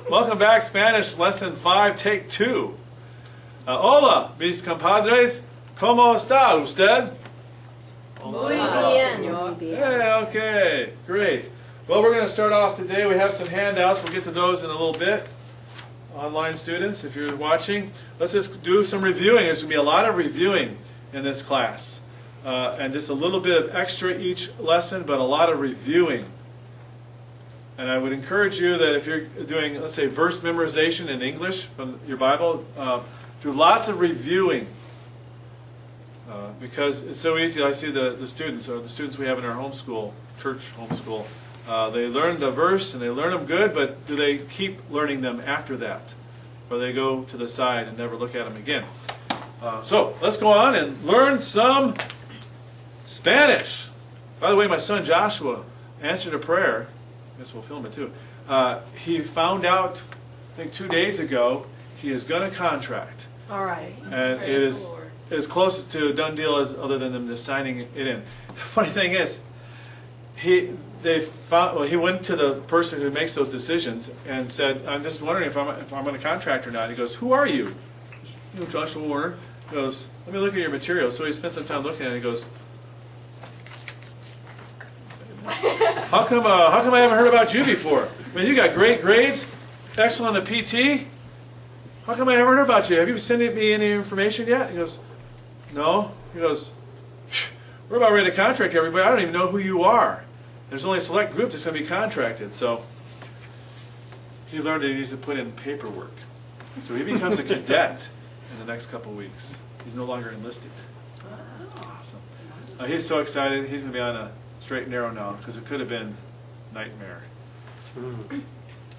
Welcome back, Spanish Lesson 5, Take 2. Hola, mis compadres. ¿Cómo está usted? Muy bien. Hey, okay, great. Well, we're going to start off today. We have some handouts. We'll get to those in a little bit. Online students, if you're watching, let's just do some reviewing. There's going to be a lot of reviewing in this class. And just a little bit of extra each lesson, but a lot of reviewing. And I would encourage you that if you're doing, let's say, verse memorization in English from your Bible, do lots of reviewing. Because it's so easy. I see the students, or the students we have in our homeschool, church homeschool, they learn the verse and they learn them good, but do they keep learning them after that? Or they go to the side and never look at them again? So let's go on and learn some Spanish. By the way, my son Joshua answered a prayer. I guess we'll film it too. He found out, I think 2 days ago, he is going to contract. All right. And it is as close to a done deal as other than them just signing it in. The funny thing is, he went to the person who makes those decisions and said, "I'm just wondering if I'm going to contract or not." He goes, "Who are you?" "You know, Joshua Warner." He goes, "Let me look at your material." So he spent some time looking at it. He goes, How come I haven't heard about you before? I mean, you got great grades, excellent at PT. How come I haven't heard about you? Have you sent me any information yet? He goes, "No." He goes, "We're about ready to contract everybody. I don't even know who you are. There's only a select group that's going to be contracted." So he learned that he needs to put in paperwork. So he becomes a cadet in the next couple of weeks. He's no longer enlisted. That's awesome. He's so excited. He's going to be on a straight and narrow now, because it could have been nightmare.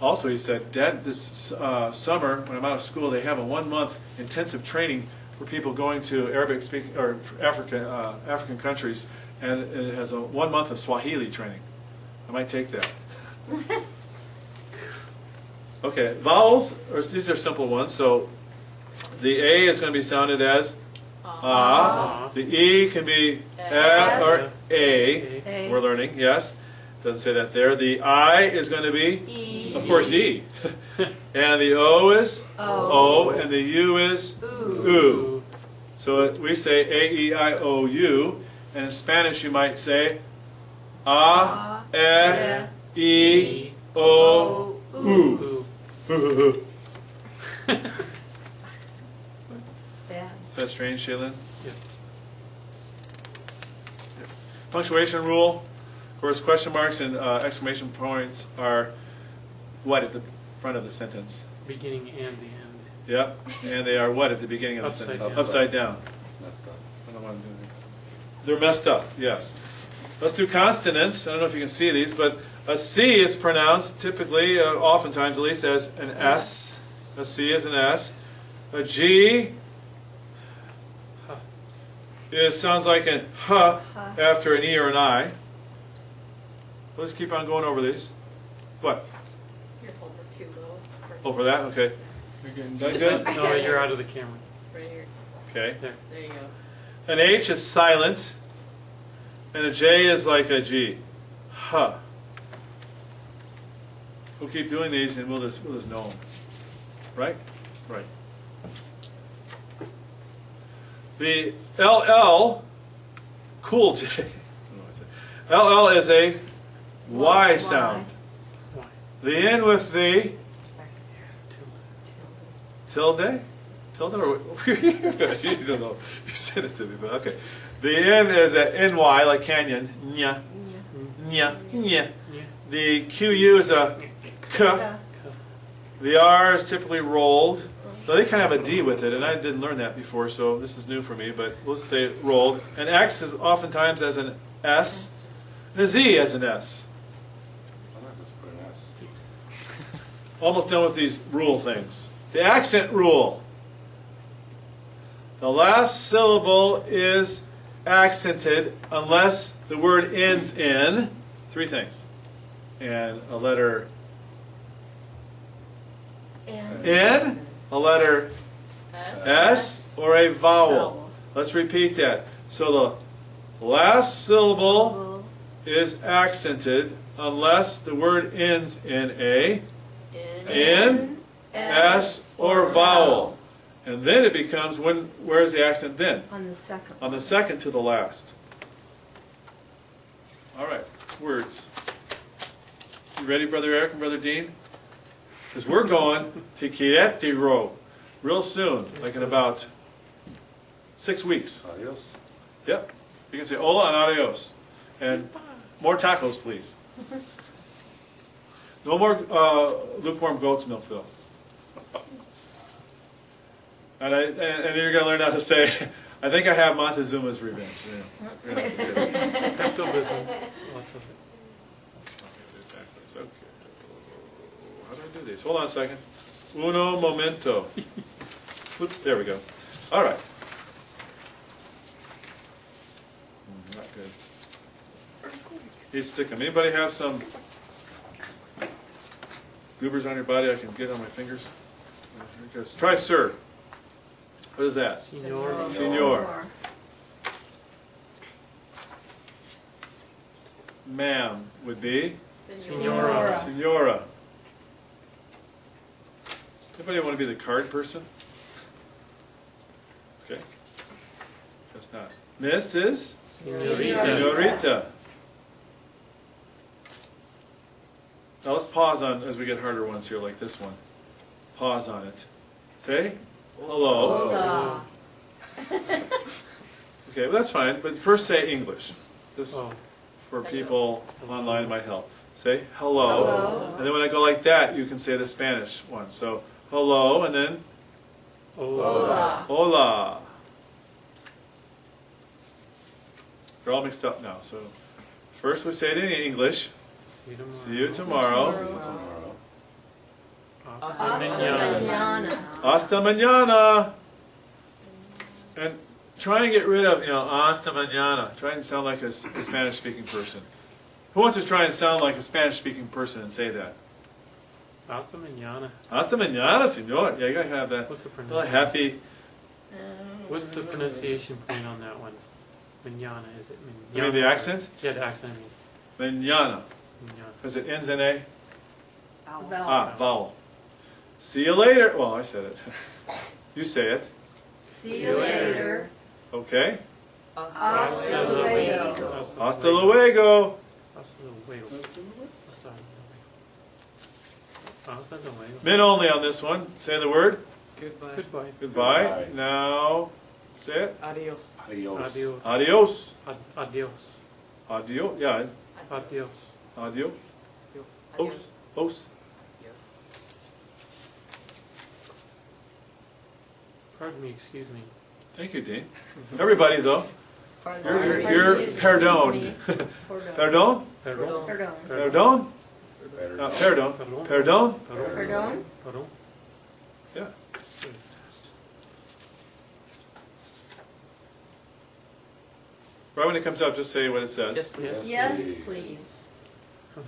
Also, he said, "Dad, this summer when I'm out of school, they have a 1-month intensive training for people going to Arabic-speaking or African countries, and it has a 1 month of Swahili training. I might take that." Okay, vowels. These are simple ones. So the A is going to be sounded as ah. The E can be or A. We're learning, yes. Doesn't say that there. The I is going to be, of course, E. And the O is O, and the U is oo. So we say A, E, I, O, U. And in Spanish you might say A, E, O, U. Is that strange, Shaylin? Yeah. Punctuation rule. Of course, question marks and exclamation points are what at the front of the sentence? Beginning and the end. Yep. And they are what at the beginning of the sentence? Upside down. Messed up. I don't know what I'm doing. They're messed up, yes. Let's do consonants. I don't know if you can see these, but a C is pronounced typically, oftentimes at least, as an S. A C is an S. A G sounds like an H after an E or an I. Let's keep on going over these. What? You're holding too low. Oh, for that? Okay. You're getting that good? No, you're out of the camera. Right here. Okay. There. There you go. An H is silent, and a J is like a G. Huh. We'll keep doing these, and we'll just know them. Right? Right. The LL, cool J. LL is a Y sound. Why? The N with the tilde? Tilde or you don't know. You said it to me, but okay. The N is a NY like canyon. Nya. Nya. Nya. The QU is a K. The R is typically rolled. So they kind of have a D with it, and I didn't learn that before, so this is new for me, but let's say rolled. And X is oftentimes as an S, and a Z as an S. Why not just put an S? Almost done with these rule things. The accent rule. The last syllable is accented unless the word ends in 3 things. And a letter N, a letter S, or a vowel. Let's repeat that. So the last syllable is accented unless the word ends in a in, s, or vowel. And then it becomes, where is the accent then? On the second. On the second to the last. All right, words. You ready, Brother Eric and Brother Dean? Because we're going to Querétaro real soon, like in about 6 weeks. Adios. Yep. You can say hola and adios. And more tacos, please. No more lukewarm goat's milk, though. And you're going to learn how to say, I think I have Montezuma's revenge. Yeah, you're going to have to say that. Pepto-Bismol, lots of it. Okay. How do I do these? Hold on a second. Uno momento. Flip. There we go. All right. Not good. Need stick 'em. Anybody have some goobers on your body I can get on my fingers? Try sir. What is that? Senor. Senor. Ma'am would be Senora. Senora. Anybody want to be the card person? Okay. Guess not. Mrs. Senorita. Senorita. Now let's pause on as we get harder ones here, like this one. Pause on it. Say hello. Hola. Okay, well that's fine, but first say English. This Oh, for people online might help. Say hello. Hello. And then when I go like that, you can say the Spanish one. So hello, and then hola. hola. They're all mixed up now. So first we say it in English. See you tomorrow. Tomorrow. Hasta Hasta mañana. mañana. Hasta mañana. And try and get rid of, hasta mañana. Try and sound like a Spanish-speaking person. Who wants to try and sound like a Spanish-speaking person and say that? Hasta mañana. Hasta mañana, señor. Yeah, you gotta have that What's the little pronunciation? happy. What's the pronunciation point on that one? Mañana, is it mañana? You mean the accent? Yeah, the accent, I mean. Mañana. Mañana. Because it ends in a Vowel. vowel. See you later. Well, I said it. You say it. See you later. Okay. Hasta luego. Hasta luego. Hasta luego. Hasta luego. Men only on this one. Say the word. Goodbye. Goodbye. Goodbye. Goodbye. Now, say it. Adios. Adios. Adios. Adios. Adios. Adios. Yeah. Adios. Adios. Os. Os. Pardon me, excuse me. Thank you, Dean. Everybody, though. You're perdoned. Perdón? Perdón. Perdón. Perdón? Better. Perdón. Perdón. Perdón? Perdón. Perdón. Yeah. Right when it comes up, just say what it says. Yes, please. Yes, please.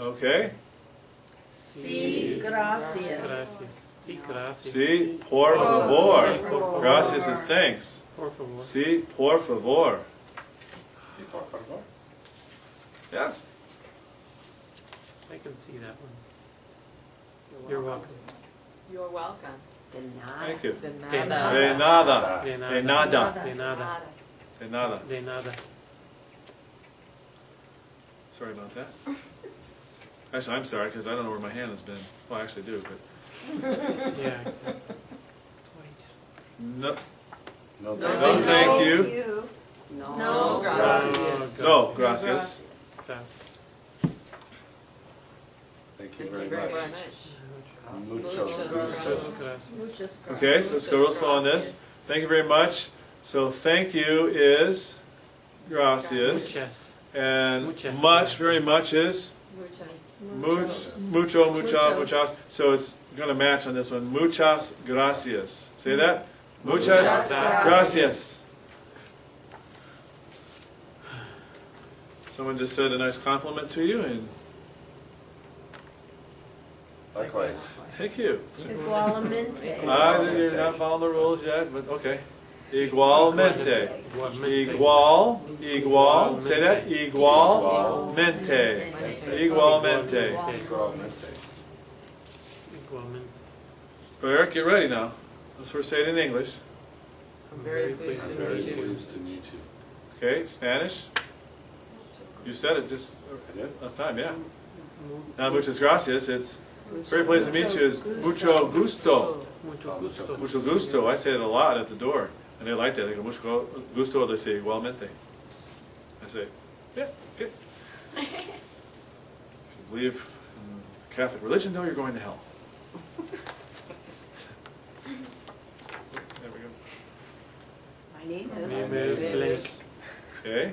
Okay. Sí, gracias. Gracias. Sí, gracias. Sí, por Sí, favor. por favor. Gracias is thanks. Por favor. Sí, por favor. Sí, por favor. Yes. I can see that one. You're welcome. You're welcome. Thank you. De De nada. De nada. De De nada. nada. De nada. De nada. De nada. Sorry about that. Actually, I'm sorry because I don't know where my hand has been. Well, I actually do, but Yeah. no. No, No, thank you. No, No. gracias. No, gracias. Gracias. Thank you Thank very you very much. much. Mucho. Muchas gracias. Muchas gracias. Okay, so let's go real slow on this. Thank you very much. So thank you is gracias. Muchas. And Muchas much, very gracias. much is Muchas. mucho, mucha, Mucho. muchas. So it's going to match on this one. Muchas gracias. Say that. Muchas Muchas gracias. Someone just said a nice compliment to you, and Likewise. thank you. Igualmente. You're not following the rules yet, but okay. Igualmente. Igualmente. Igual, igual, say that, igualmente. Igualmente. Igualmente. Igualmente. But Eric, get ready now. Let's first say it in English. I'm very pleased I'm to very meet you. pleased to meet you. Okay, Spanish. You said it just I did? last time, yeah. Now, muchas gracias. It's very pleased to meet you. Is mucho gusto. Mucho gusto. Mucho gusto. I say it a lot at the door, and they like that. They go mucho gusto. They say igualmente. I say, yeah, okay. If you believe in the Catholic religion, no, you're going to hell. There we go. My name Mi is. name is blank. Okay.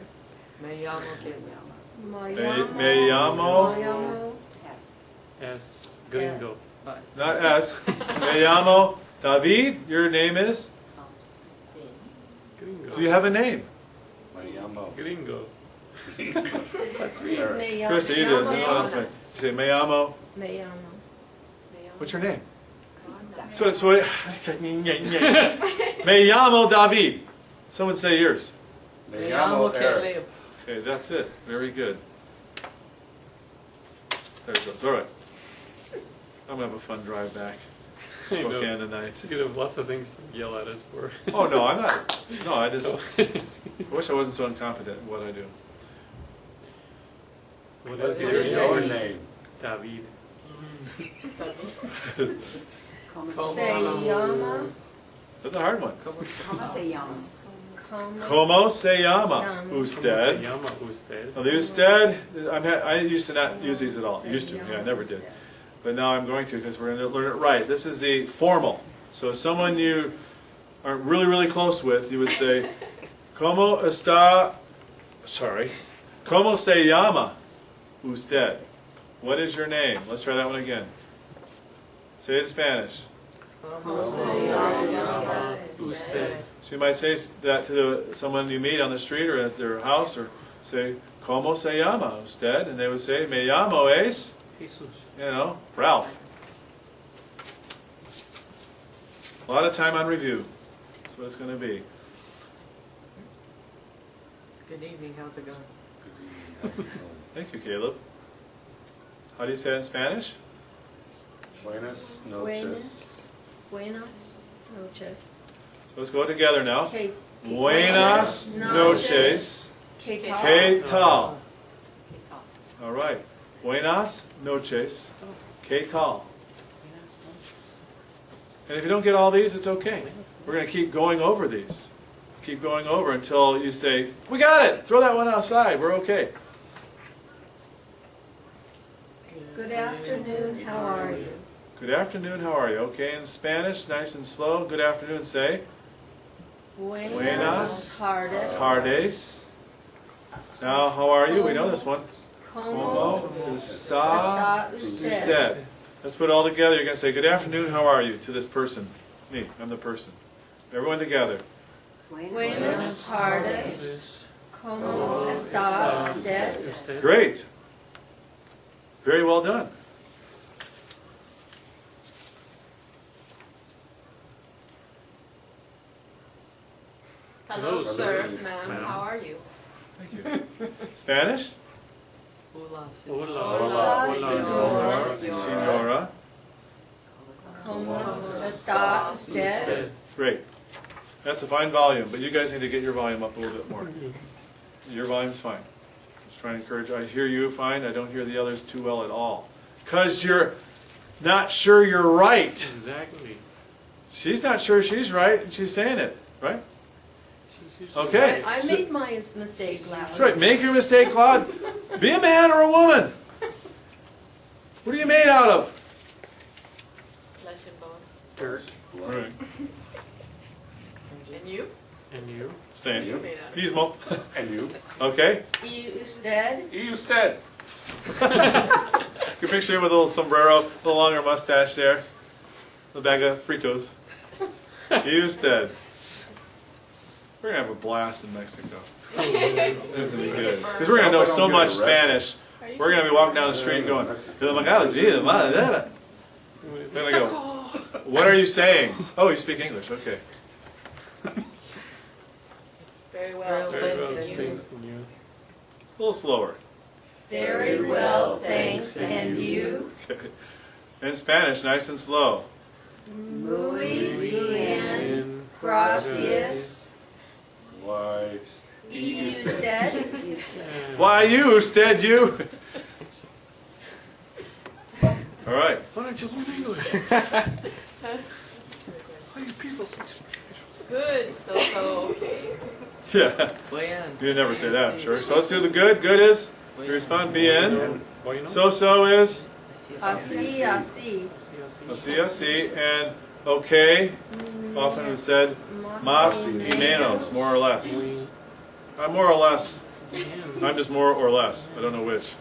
Me llamo que Me llamo. Yes. As gringo. Not S. Me llamo David. Your name is? Gringo. Do you have a name? My Yamo. Gringo. That's Eric. Chris, you do. You say me llamo. Me llamo. What's your name? So me llamo David. Someone say yours. Me Yamo Eric. Okay, that's it. Very good. There it goes. All right. I'm gonna have a fun drive back. I know. Spokane tonight. You could have lots of things to yell at us for. Oh no, I'm not. No, I just. I wish I wasn't so incompetent in what I do. What What is is your your name? name? David. Como Se llama. That's a hard one. se llama? Como se llama Llama. ¿Cómo se usted? llama usted? Now, the usted, I used to not use these at all. Used to, yeah, I never did. But now I'm going to because we're going to learn it right. This is the formal. So someone you aren't really, really close with, you would say, ¿Cómo está? Sorry. ¿Cómo se llama usted? What is your name? Let's try that one again. Say it in Spanish. Usted. So you might say that to someone you meet on the street or at their house, or say, ¿Cómo se llama usted? And they would say, Me llamo es, Jesus. you know, Ralph. A lot of time on review. That's what it's going to be. Good evening, how's it going? Thank you, Caleb. How do you say it in Spanish? Buenas Buenas. noches. Buenas noches. So let's go together now. Que Buenas noches. que ¿Qué tal? All right. Buenas noches. ¿Qué tal? And if you don't get all these, it's okay. We're going to keep going over these. Keep going over until you say, we got it! Throw that one outside. We're okay. Good afternoon, how are you? Good afternoon, how are you? Okay, in Spanish, nice and slow. Good afternoon, say. Buenas tardes. Now, how are you? We know this one. Como Como está usted? usted? Let's put it all together. You're going to say, good afternoon, how are you? To this person. Me, I'm the person. Everyone together. Buenas tardes. Como está usted? Usted. Great. Very well done. Hello, Hello, sir, ma'am. ma'am, how are you? Thank you. Spanish? Hola, Hola. Hola, Hola. Senora. Como está usted? Usted. Great. That's a fine volume, but you guys need to get your volume up a little bit more. Your volume's fine. Just trying to encourage. I hear you fine. I don't hear the others too well at all. Because you're not sure you're right. Exactly. She's not sure she's right, and she's saying it, right? She's usually Okay. I So- made my mistake loud. That's right. Make your mistake loud. Be a man or a woman. What are you made out of? Flesh and bone. Dirt. Right. And you? And you? Same. You? Made out of- Pismo. And you? Okay. Y usted? Y usted. You picture him with a little sombrero, a little longer mustache there, the bag of Fritos. Usted. We're gonna have a blast in Mexico. This is gonna be good because we're gonna know so much Spanish. We're gonna be walking down the street going, We're gonna go, what are you saying? Oh, you speak English. Okay. Very well, Very well. thanks, and you? Thanks, and you? A little slower. Very well, thanks, and you? Okay. In Spanish, nice and slow. Muy bien. Bien. Gracias. Why? Usted. Why you, instead you? All right. Why don't you learn English? Why you people so Good, so, okay. Yeah. Bueno. You never say that, I'm sure. So let's do the good. Good is, you respond, bien. Bueno. So is, Así, así. así, and okay, often is said, más y menos, more or less. Muy I'm more or less. bien. I'm just more or less. I don't know which.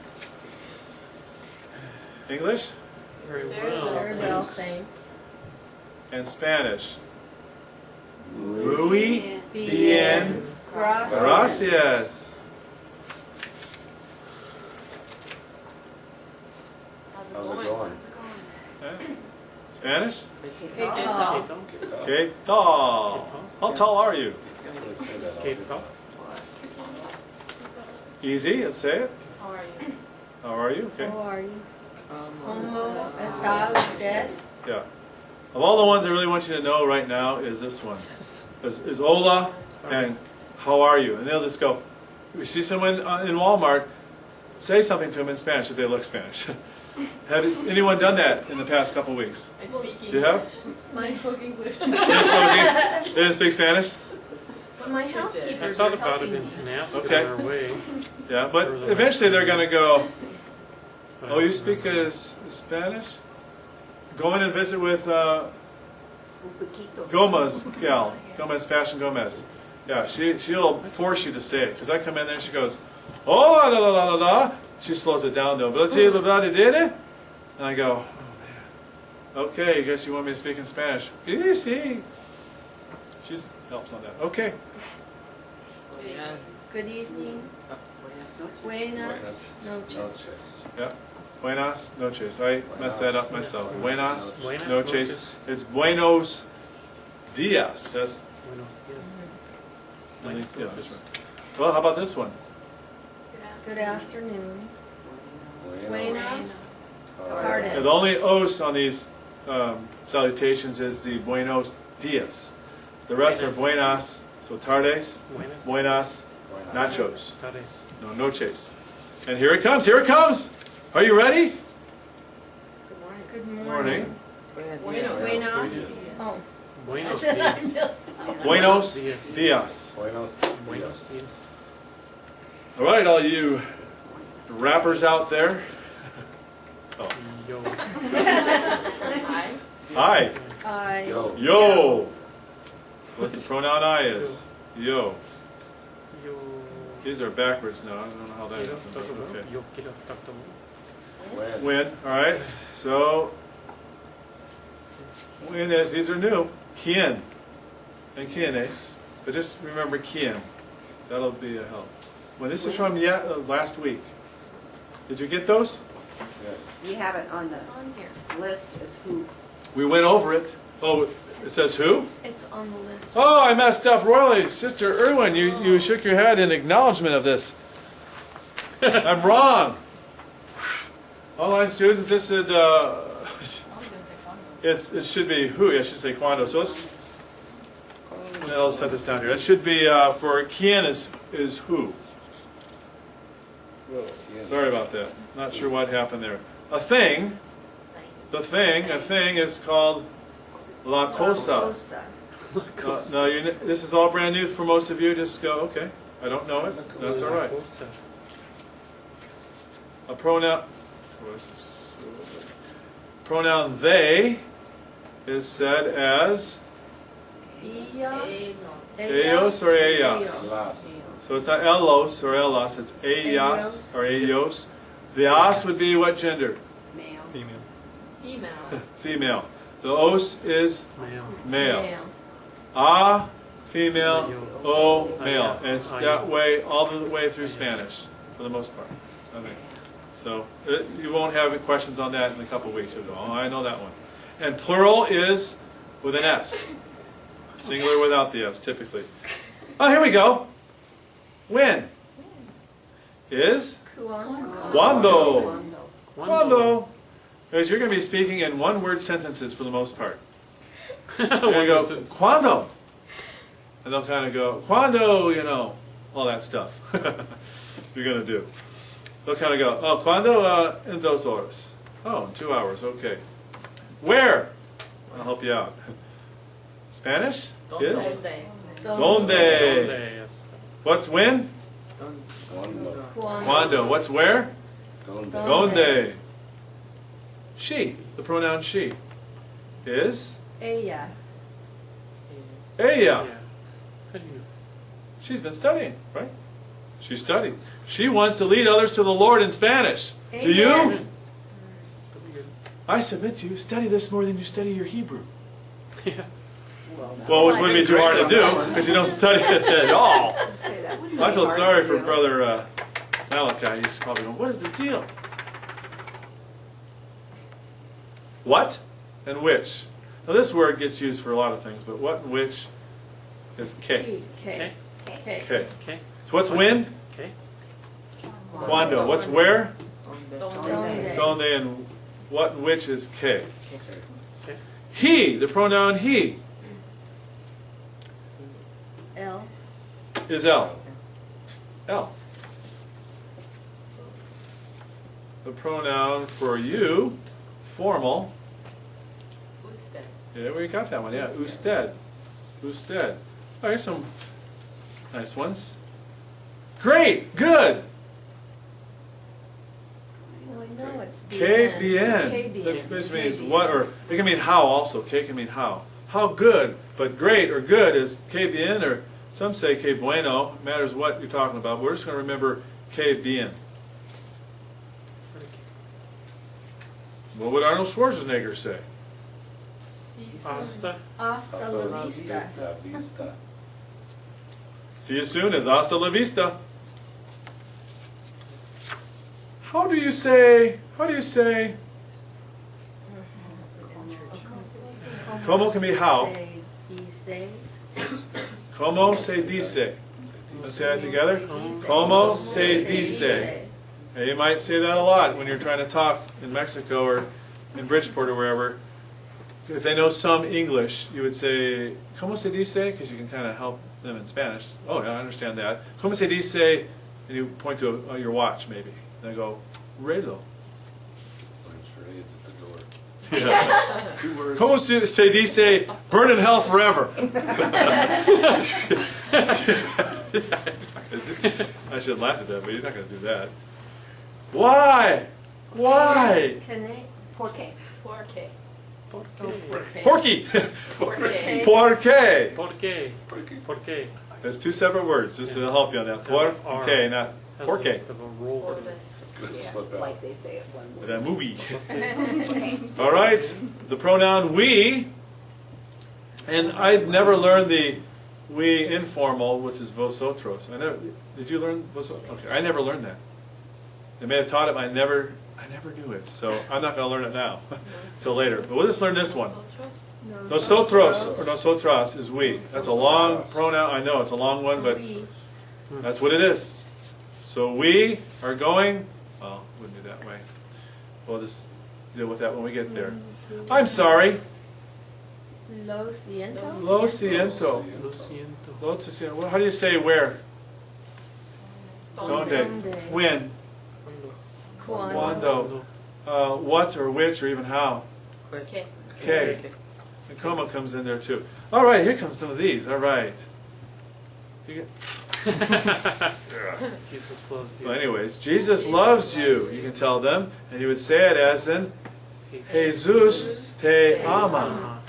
English Very Very well. well, thanks. and Spanish. Muy bien. Gracias. Gracias. How's How's it going? Eh? Spanish? Good ¿Qué talk. tal? Okay, tall. How tall are you? ¿Qué tal? Easy, let's say it. How are you? How are you? Okay. How are you? Almost. ¿Cómo está usted? Yeah. Of all the ones I really want you to know right now is this one. Is hola and how are you? And they'll just go, if you see someone in Walmart, say something to them in Spanish if they look Spanish. Has anyone done that in the past couple of weeks? I speak English. You have? I spoke English. They didn't speak Spanish? But my I housekeepers thought are about it helping in me. Tenasco Okay. on our way. Yeah, but eventually they're going to go, but oh, you speak Spanish? Go in and visit with Un poquito. Gomez gal, Gomez Fashion Gomez. Yeah, she'll force you to say it because I come in there and she goes, oh la la la la la. She slows it down though. And I go, oh man. Okay, I guess you want me to speak in Spanish? Sí. She helps on that. Okay. Yeah. Good evening. Buenas noches. Buenas noches. Yeah. Buenas noches. I messed that up myself. Buenas Buenas noches. noches. It's buenos dias. That's Bueno, I yeah. think, yeah, that's right. Well, how about this one? Good afternoon. Buenas Yeah, tardes. the only os on these salutations is the buenos dias. The rest are buenas, so tardes, Buenas buenas, nachos. tardes. No, noches. And here it comes, here it comes! Are you ready? Good morning. Good Morning. morning. Buenos. Buenas. Oh. Buenos dias. Buenos Dias. dias. Buenos Buenos dias. dias. All right, all you rappers out there. Oh. Yo. Hi. Hi. I. Yo. Yo. That's what the pronoun I is. Yo. Yo. These are backwards now. I don't know how that Quiero happened. todo. but Okay. Yo quiero todo. When? Win. All right. So, win is, these are new. Quien. And quienes. But just remember quien. That'll be a help. Well, this is from last week. Did you get those? Yes. We have it on It's the on here. list as who. We went over it. Oh, it says who? It's on the list. Oh, I messed up royally. Sister Irwin, you shook your head in acknowledgement of this. I'm wrong. Online students, this should, it should be who? I should say quando. So let's, I'll set this down here. It should be for quien is who. Whoa, sorry about that. Not sure what happened there. A thing, a thing is called la cosa. No, this is all brand new for most of you. Just go, okay, I don't know it. That's all right. A pronoun they is said as ellos or ellas. Las. So it's not elos or elas, it's ellas or ellos. The as would be what gender? Male. Female. Female. The os is Male. male. A, female, o, male. And it's that way all the way through Spanish, for the most part, I think. So you won't have any questions on that in a couple of weeks. You'll go, oh, I know that one. And plural is with an S. Singular without the S, typically. Oh, here we go. When is cuando. Cuando. Because you're going to be speaking in one-word sentences for the most part. And I go, "Cuando?" And they'll kind of go, "Cuando?" You know, all that stuff. You're gonna do. They'll kind of go, "Oh, cuando? En 2 horas." Oh, in 2 hours. Okay. Where? I'll help you out. Spanish is Donde. donde. Yes. What's when? Cuando. Cuando. What's where? Donde. Donde. She. The pronoun she is Ella. ella. Yeah. How do you? She's been studying, right? She studied. She wants to lead others to the Lord in Spanish. Do you? Amen. Pretty good. I submit to you, study this more than you study your Hebrew. Yeah. Well, which wouldn't be too hard to do, because you don't study it at all. Say that wouldn't I be feel hard sorry to for do. Brother Malachi. He's probably going, what is the deal? What and which? Now this word gets used for a lot of things, but what and which is K. K. K. K. Okay. So what's when? Okay. Cuando. What's where? Donde. Donde. And what and which is K. Okay. He, the pronoun he, L. is L. L. The pronoun for you, formal. Usted. Yeah, we got that one. Yeah, usted. Usted. All right, some nice ones. Great, good. Well, I know it's Que bien. bien. Que bien. That basically means what, or it can mean how also. Que can mean how. How good, but great or good is que bien, or some say que bueno. It matters what you're talking about. We're just going to remember que bien. What would Arnold Schwarzenegger say? Hasta. Hasta la vista. Vista. See you soon as hasta la vista. How do you say, como can be how. Say, dice. Como se dice. Let's say that together. Como se dice. Now, you might say that a lot when you're trying to talk in Mexico or in Bridgeport or wherever. If they know some English, you would say, como se dice? Because you can kind of help them in Spanish. Oh, yeah, I understand that. Como se dice? And you point to your watch, maybe. And I go, reloj. I'm sure it's at the door. Yeah. 2 words. Como se dice? Burn in hell forever. I should laugh at that, but you're not going to do that. Why? Why? Connect. Porque. Porque. Porky. Porque. Porque. ¿Por qué? ¿Por qué? There's 2 separate words, just to help you on that. Porque, not Has porque. a roll. Porque. Gonna Yeah, slip out. like they say it one With word. that movie. All right, the pronoun we, and I'd never learned the we informal, which is vosotros. I never. Did you learn vosotros? Okay, I never learned that. They may have taught it, but I never knew it. So I'm not going to learn it now, till later. But we'll just learn this one. Nosotros or nosotras is we. That's a long pronoun. I know it's a long one, but We. that's what it is. So we are going. Well, wouldn't be that way. We'll just deal with that when we get there. I'm sorry. Lo siento. Lo siento. Lo siento. Lo siento. Well, how do you say where? Donde. Donde. When? Cuando. Cuando. What or which or even how? Que. Okay. And coma comes in there too. All right, here comes some of these. All right. You get, Jesus loves you. well, anyways, Jesus loves you. You can tell them, and you would say it as in Jesus te ama.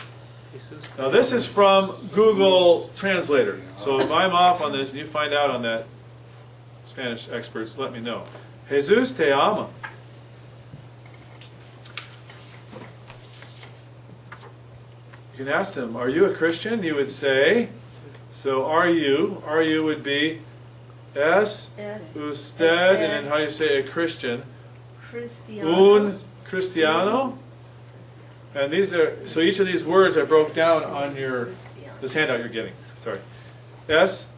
Jesus. Now this is from Google Translator. So if I'm off on this and you find out on that, Spanish experts, let me know. Jesus te ama. You can ask them, are you a Christian? You would say, so are you would be es Es usted, and then how do you say a Christian? Cristiano. Un cristiano. And these are, so each of these words I broke down on your, this handout you're getting, sorry. Es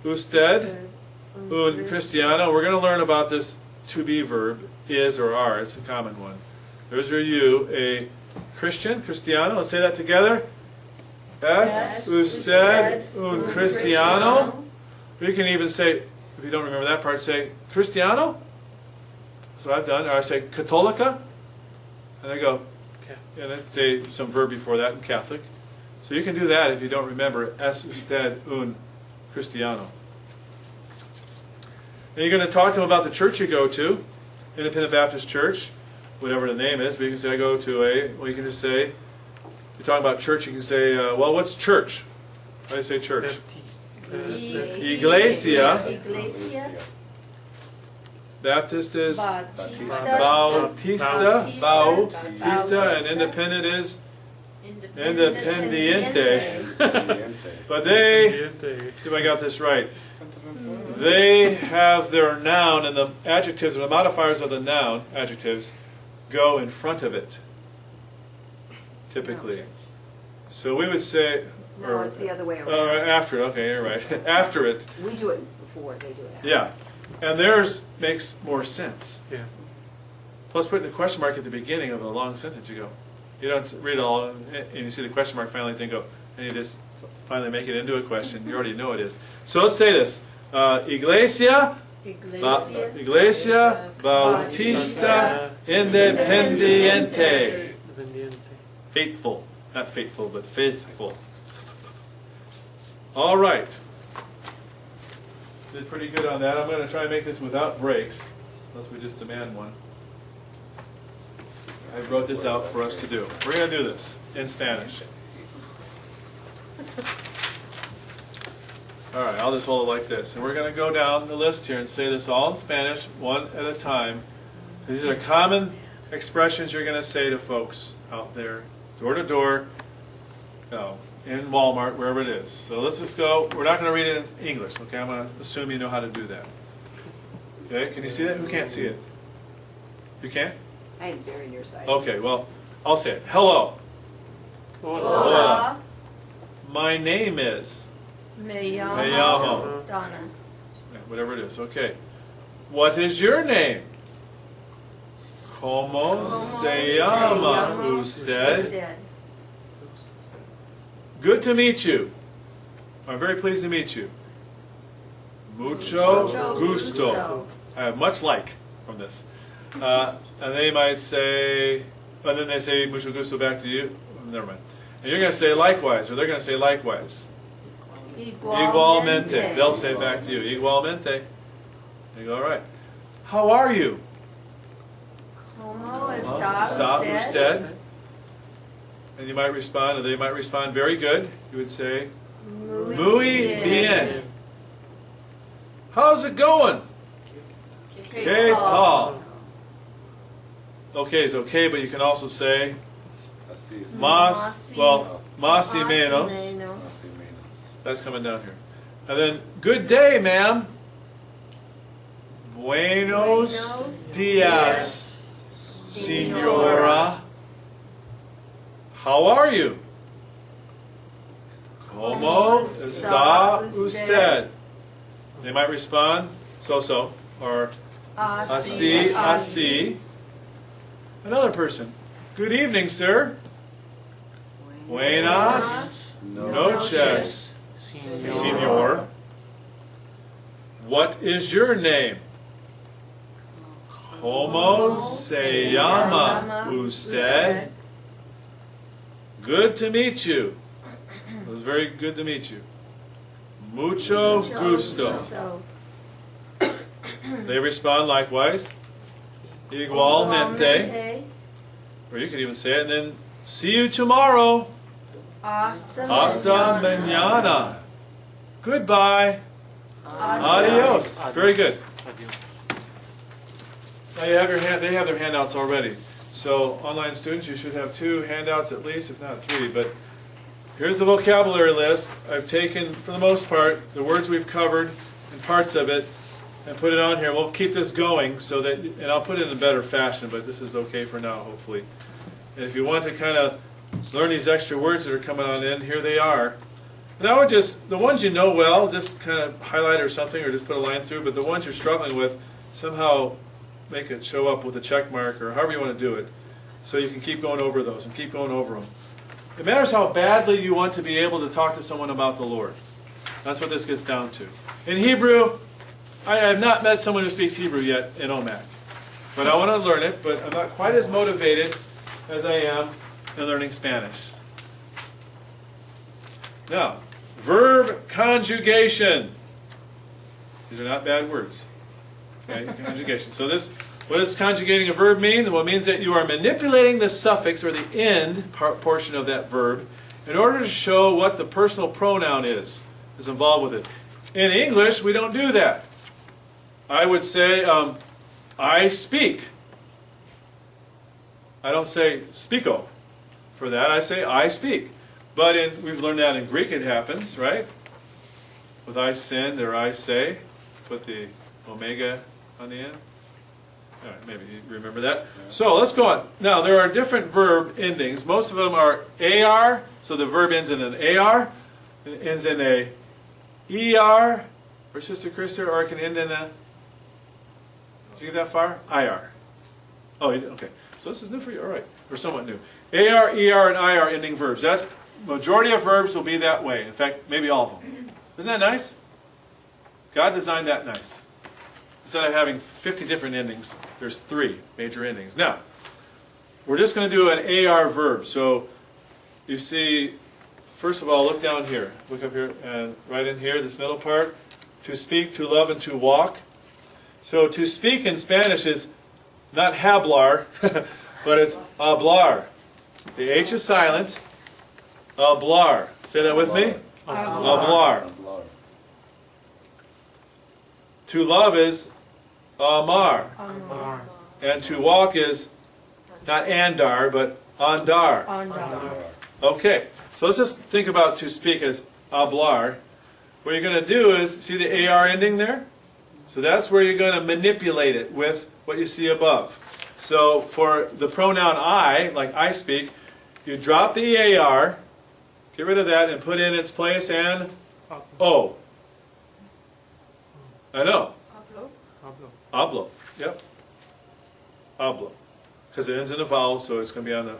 usted, un cristiano. We're going to learn about this to be verb, is or are. It's a common one. There's your you, a Christian, cristiano. Let's say that together. Es usted un cristiano? Or you can even say, if you don't remember that part, say Cristiano. That's what I've done. Or I say Católica. And I go, Okay. and then say some verb before that in Catholic. So you can do that if you don't remember. Es usted un cristiano. And you're going to talk to them about the church you go to, Independent Baptist Church, whatever the name is. But you can say, I go to a, well, you can just say, you're talking about church, you can say, well, what's church? How do you say church? Iglesia. Iglesia. Baptist is Bautista. Bautista, and independent is Independiente. But they, see if I got this right, they have their noun, and the adjectives or the modifiers of the noun, adjectives, go in front of it, typically. So we would say, No, it's the other way or around. after it, okay, you're right, after it, We do it before, they do it after. yeah. And theirs makes more sense. Yeah. Plus putting a question mark at the beginning of a long sentence, you go. You don't read it all, and you see the question mark finally, then go, and you just finally make it into a question. You already know it is. So let's say this. Iglesia Bautista Independiente. Faithful. Not faithful, but faithful. All right. Did pretty good on that. I'm going to try and make this without breaks, unless we just demand one. I wrote this out for us to do. We're going to do this in Spanish. All right, I'll just hold it like this. And we're going to go down the list here and say this all in Spanish, one at a time. These are common expressions you're going to say to folks out there, door to door, in Walmart, wherever it is. So let's just go. We're not going to read it in English, okay? I'm going to assume you know how to do that. Okay, can you see that? Who can't see it? You can't? I am very nearsighted. Okay, well, I'll say it. Hello. Hola. My name is. Me llamo llamo. Donna. Yeah, whatever it is. Okay. What is your name? ¿Cómo se llama usted? Usted. Good to meet you. I'm very pleased to meet you. Mucho gusto. I have much like from this. And they might say, and then they say mucho gusto back to you. Never mind. And you're going to say likewise, or they're going to say likewise. Igualmente. They'll say it back to you. Igualmente. You go, all right. How are you? ¿Cómo Está está usted? And you might respond, or they might respond, very good. You would say, muy bien. How's it going? ¿Qué tal? Okay is okay, but you can also say Así es. más, well, más y menos. Así menos. That's coming down here. And then, good day, ma'am. Buenos dias, señora. How are you? ¿Cómo está usted? They might respond, so, or así, así. Another person. Good evening, sir. Buenas noches, señor. What is your name? ¿Cómo se llama usted? Good to meet you. It was very good to meet you. Mucho gusto. They respond likewise. Igualmente. Or you could even say it and then, see you tomorrow. Hasta mañana. Goodbye. Adios. Very good. Now you have your they have their handouts already. So online students, you should have 2 handouts at least, if not 3. But here's the vocabulary list. I've taken, for the most part, the words we've covered and parts of it and put it on here. We'll keep this going so that, and I'll put it in a better fashion, but this is okay for now, hopefully. And if you want to kind of learn these extra words that are coming on in, here they are. And I would just, the ones you know well, just kind of highlight or something, or just put a line through, but the ones you're struggling with, somehow make it show up with a check mark or however you want to do it, so you can keep going over those and keep going over them. It matters how badly you want to be able to talk to someone about the Lord. That's what this gets down to. In Hebrew, I have not met someone who speaks Hebrew yet in OMAC. But I want to learn it, but I'm not quite as motivated as I am in learning Spanish. Now, verb conjugation. These are not bad words. Okay, conjugation. So this, what does conjugating a verb mean? Well, it means that you are manipulating the suffix or the end portion of that verb in order to show what the personal pronoun is involved with it. In English, we don't do that. I would say, I speak. I don't say speako for that. I say I speak. But we've learned that in Greek it happens, right? With I send or I say. Put the omega on the end. All right, maybe you remember that. Yeah. So let's go on. Now, there are different verb endings. Most of them are AR, so the verb ends in an AR. It ends in a ER, or Sister Krista, or it can end in a, did you get that far? IR. Oh, okay. So this is new for you. All right. Or somewhat new. AR, ER, and IR ending verbs. That's, majority of verbs will be that way. In fact, maybe all of them. Isn't that nice? God designed that nice. Instead of having 50 different endings, there's 3 major endings. Now, we're just going to do an AR verb. So, you see, first of all, look down here. Look up here, and right in here, this middle part. To speak, to love, and to walk. So, to speak in Spanish is not hablar, but it's hablar. The H is silent. Hablar. Say that with me. Hablar. To love is amar. And to walk is not andar, but andar. Okay, so let's just think about to speak as hablar. What you're going to do is, see the AR ending there? So that's where you're going to manipulate it with what you see above. So for the pronoun I, like I speak, you drop the AR, get rid of that, and put in its place an O. I know. Hablo. Yep. Hablo. Because it ends in a vowel, so it's going to be on the,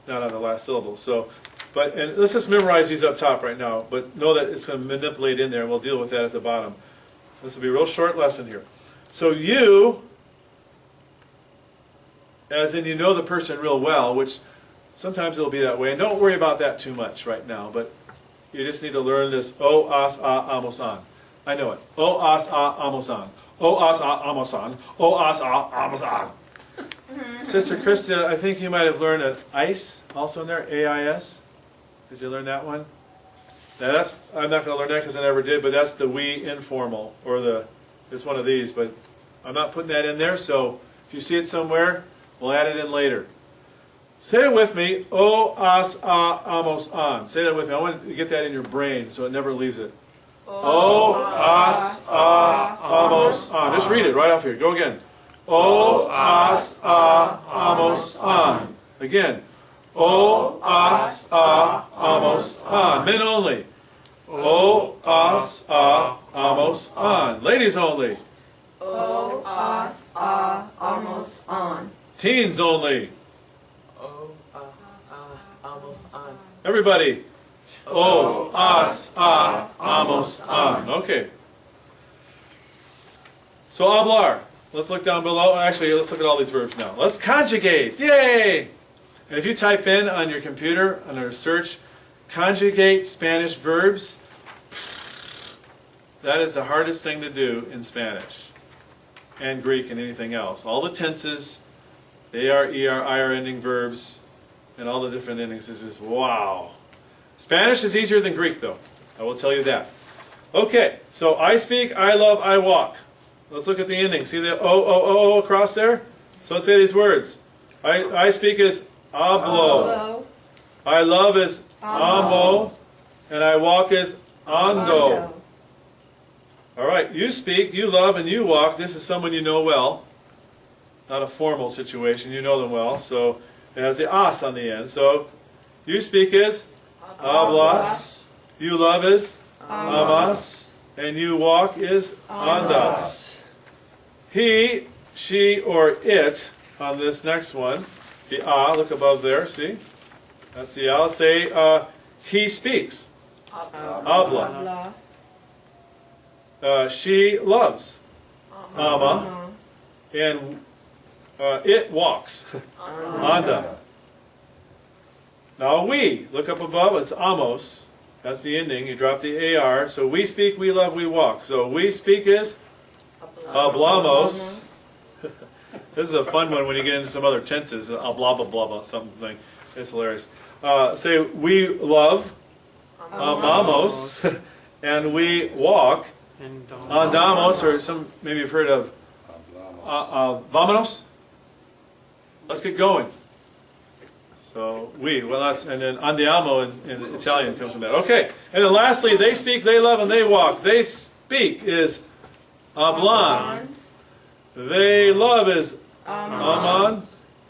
not on the last syllable. So, but, and let's just memorize these up top right now, but know that it's going to manipulate in there, and we'll deal with that at the bottom. This will be a real short lesson here. So you, as in you know the person real well, which sometimes it'll be that way, and don't worry about that too much right now, but you just need to learn this o, as, a, amos, an. I know it. O, as, a, amos, an. O, as, a, amos, an. O, as, a, amos, an. Sister Krista, I think you might have learned an ICE also in there, A-I-S. Did you learn that one? Now that's, I'm not going to learn that because I never did, but that's the we informal, or the, it's one of these, but I'm not putting that in there, so if you see it somewhere, we'll add it in later. Say it with me, o, as, a, amos, an. Say that with me. I want to get that in your brain so it never leaves it. O, as, a, amos, an. Just read it right off here. Go again. O, as, a, amos, an. Again. O, as, a, amos, an. Men only. O, as, a, amos, an. Ladies only. O, as, a, amos, an. Teens only. O, amos, an. Everybody. O, as, a, amos, an. Okay. So, hablar. Let's look down below. Actually, let's look at all these verbs now. Let's conjugate. Yay! And if you type in on your computer, under search, conjugate Spanish verbs, that is the hardest thing to do in Spanish and Greek and anything else. All the tenses, AR, ER, IR ending verbs, and all the different endings is just wow. Spanish is easier than Greek, though. I will tell you that. Okay, so I speak, I love, I walk. Let's look at the ending. See the O across there? So let's say these words. I speak is hablo. I love is amo. And I walk is ando. Alright, you speak, you love, and you walk. This is someone you know well. Not a formal situation. You know them well. So it has the as on the end. So you speak is hablas. You love is amas. And you walk is andas. He, she, or it, on this next one, the look above there, see? That's the L. Say, he speaks. Habla. She loves. Ama. And it walks. Anda. Now we, look up above, it's amos. That's the ending. You drop the AR. So we speak, we love, we walk. So we speak is hablamos. This is a fun one when you get into some other tenses. Blah, blah, blah, blah, something. It's hilarious. Say, we love, amamos, and we walk, andamos, or some, maybe you've heard of vamonos. Let's get going. So, well, that's, and then andiamo in Italian comes from that. Okay, and then lastly, they speak, they love, and they walk. They speak is hablan. They love is aman,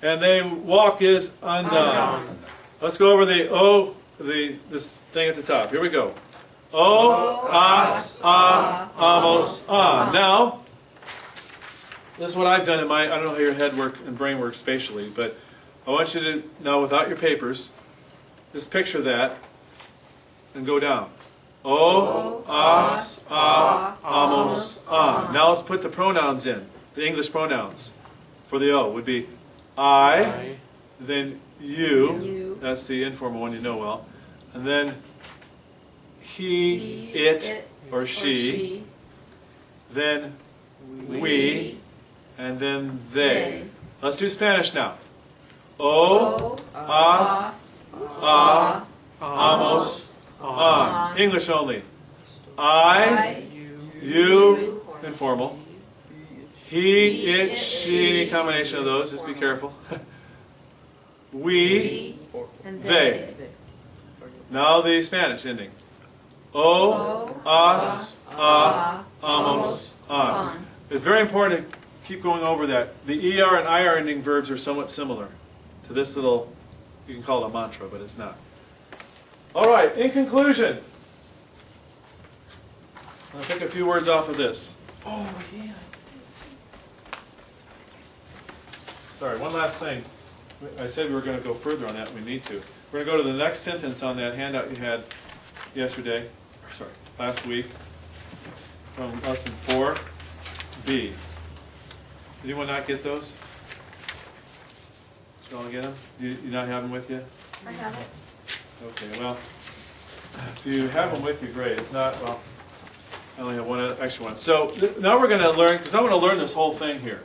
and they walk is andan. Let's go over this thing at the top. Here we go. O, as, a, amos, an. Now, this is what I've done in my, I don't know how your head and brain works spatially, but I want you to, now without your papers, just picture that and go down. O, as, a, amos, an. Now let's put the pronouns in. The English pronouns for the O would be I, then you, that's the informal one you know well, and then he, it, or she, then we, and then they. Let's do Spanish now. O, as, a, amos, an. English only. I, you, informal. He, it, she, combination of those, just be careful. We, they. Now the Spanish ending. O, as, a, amos, an. It's very important to keep going over that. The ER and IR ending verbs are somewhat similar to this little, you can call it a mantra, but it's not. Alright, in conclusion, I'll take a few words off of this. Oh, yeah. Sorry, one last thing. I said we were going to go further on that, and we need to. We're going to go to the next sentence on that handout you had yesterday, or sorry, last week, from lesson 4B. Did anyone not get those? Did you all get them? You not have them with you? I have it. Okay, well, if you have them with you, great. If not, well, I only have one extra one. So now we're going to learn, because I'm going to learn this whole thing here.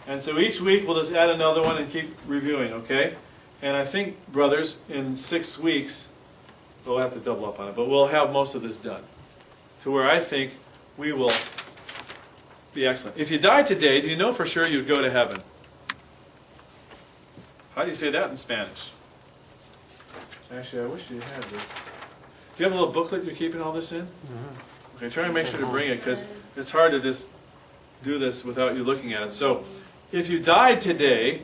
And so each week we'll just add another one and keep reviewing, okay? And I think, brothers, in 6 weeks, we'll have to double up on it, but we'll have most of this done. To where I think we will be excellent. If you died today, do you know for sure you'd go to heaven? How do you say that in Spanish? Actually, I wish you had this. Do you have a little booklet you're keeping all this in? Okay, try and make sure to bring it, because it's hard to just do this without you looking at it. So, if you died today,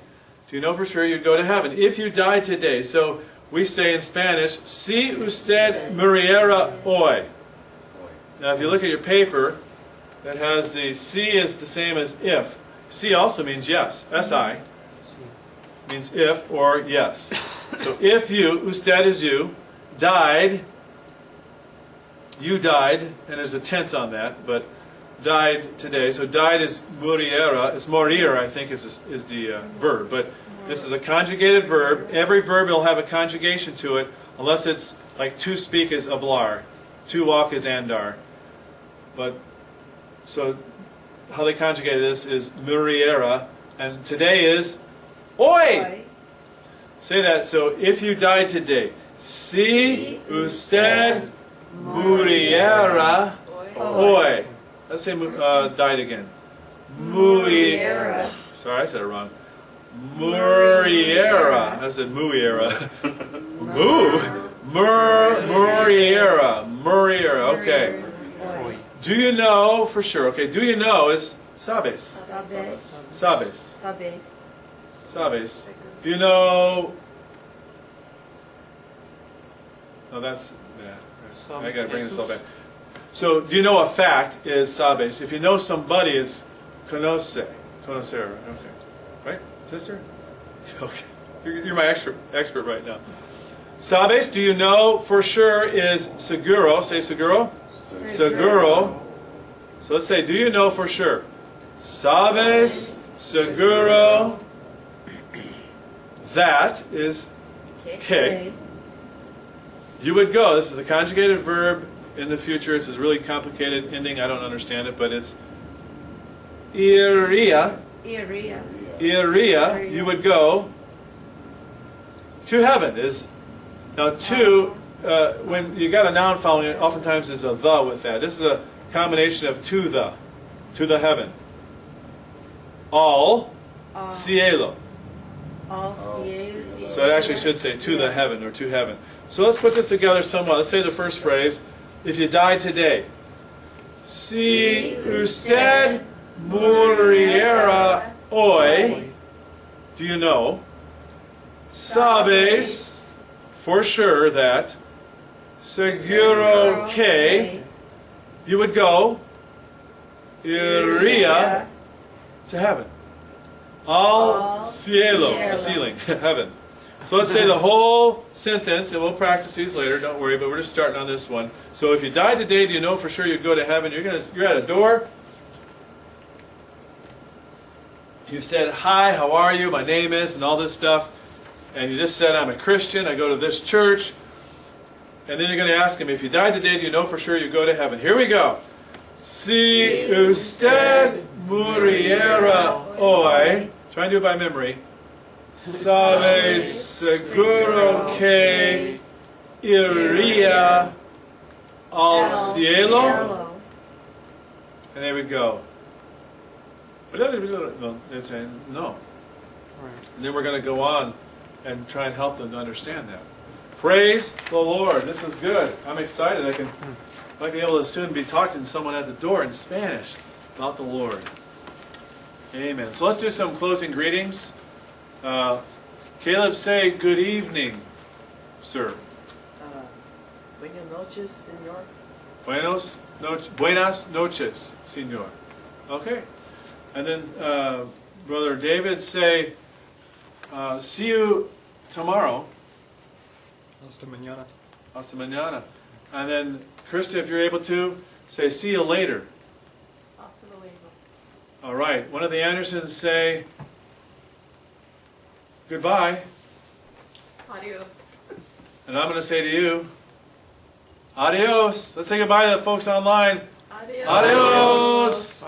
do you know for sure you'd go to heaven? If you died today, so we say in Spanish, si usted muriera hoy. Now if you look at your paper, that has the si is the same as if. Si also means yes, si, means if or yes. So if you, usted is you, died, and there's a tense on that, but died today. So died is muriera. It's morir, I think, is the verb. But this is a conjugated verb. Every verb will have a conjugation to it, unless it's like to speak is hablar, to walk is andar. But so how they conjugate this is muriera, and today is hoy. Say that. So if you died today, si usted muriera hoy. Let's say died again. Muriera. Sorry, I said it wrong. Muriera. I said muriera. Muriera. Muriera. Okay. Do you know for sure? Okay. Do you know is sabes. Sabes. Sabes. Do you know? No, that's. Yeah. I gotta bring this all back. So, do you know a fact is sabes? If you know somebody, it's conoce. Conocer. Okay. Right, sister? Okay. You're my expert right now. Sabes, do you know for sure is seguro. Say seguro. Seguro. So let's say, do you know for sure? Sabes, seguro. That is que. You would go. This is a conjugated verb in the future. It's a really complicated ending. I don't understand it, but it's iria. Iria. Iria. You would go to heaven. Is now to when you got a noun following it, oftentimes there's a the with that. This is a combination of to the heaven. Al cielo. All cielo. So it actually should say to the heaven or to heaven. So let's put this together somewhat. Let's say the first phrase. If you died today. Si usted muriera hoy, do you know? Sabes for sure that seguro que you would go iria to heaven. Al cielo, the ceiling, heaven. So let's say the whole sentence, and we'll practice these later, don't worry, but we're just starting on this one. So if you died today, do you know for sure you'd go to heaven? You're at a door. You said, hi, how are you? My name is, and all this stuff. And you just said, I'm a Christian, I go to this church. And then you're going to ask him, if you died today, do you know for sure you go to heaven? Here we go. Si usted muriera hoy, try and do it by memory. Sabes seguro que iría al cielo. And there we go. No, they're saying no. And then we're going to go on and try and help them to understand that. Praise the Lord. This is good. I'm excited. I might be able to soon be talking to someone at the door in Spanish about the Lord. Amen. So let's do some closing greetings. Caleb, say good evening, sir. Buenas noches, senor. Buenas noches, senor. Okay. And then Brother David, say see you tomorrow. Hasta mañana. Hasta mañana. And then Krista, if you're able to, say see you later. Hasta luego. All right. One of the Andersons say goodbye. Adios. And I'm going to say to you, adios. Let's say goodbye to the folks online. Adios. Adios.